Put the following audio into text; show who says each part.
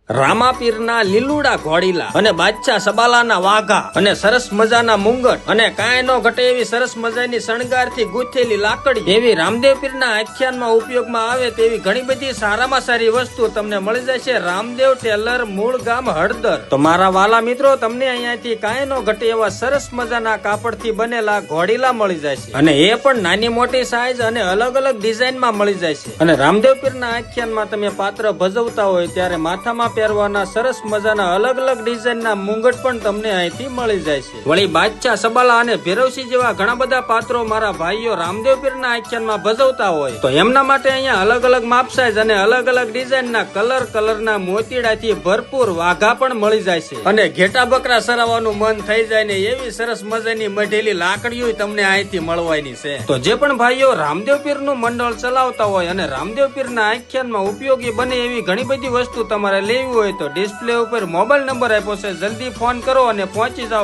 Speaker 1: રામાપીરના લીલુડા ઘોડીલા અને બાદશાહ સબાલાના વાઘા અને સરસ મજાના મુંગટ અને કાંઈ નો ઘટે એવી સરસ મજાની શણગારથી ગૂંથેલી લાકડી એવી રામદેવ પીરના આખ્યાનમાં ઉપયોગમાં આવે તેવી ઘણી બધી સારામાં સારી વસ્તુ તમને મળી જશે રામદેવ ટેલર મૂળ ગામ હળદર. તો મારા વાલા મિત્રો, તમને અહીંયાથી કાંઈ નો ઘટે એવા સરસ મજાના કાપડથી બનેલા ઘોડીલા મળી જશે અને એ પણ નાની મોટી સાઈઝ અને અલગ અલગ ડિઝાઇનમાં મળી જશે. અને રામદેવ પીરના આખ્યાનમાં તમે પાત્ર ભજવતા હોય ત્યારે માથામાં પહેરવાના સરસ મજાના અલગ અલગ ડિઝાઇનના મુંગટ પણ તમને અહીંથી મળી જાય છે. વળી બાદશાહ સબાલા અને ભૈરવસિંહ જેવા ઘણા બધા પાત્રો મારા ભાઈઓ રામદેવ પીરના આખ્યાનમાં ભજવતા હોય તો એમના માટે અહીંયા અલગ અલગ માપ સાઈઝ અને અલગ અલગ ડિઝાઇનના કલરના મોતીડાથી ભરપૂર વાઘા પણ મળી જાય છે. અને ઘેટા બકરા સરાવવાનું મન થઈ જાય ને એવી સરસ મજાની મઢેલી લાકડીઓ તમને અહીંથી મળવાની છે. તો જે પણ ભાઈઓ રામદેવ પીરનું મંડળ ચલાવતા હોય અને રામદેવ પીરના આખ્યાનમાં ઉપયોગી બને એવી ઘણી બધી વસ્તુ તમારે લેવી હોય તો ડિસ્પ્લે ઉપર મોબાઈલ નંબર આપ્યો છે, જલ્દી ફોન કરો અને પહોંચી જાઓ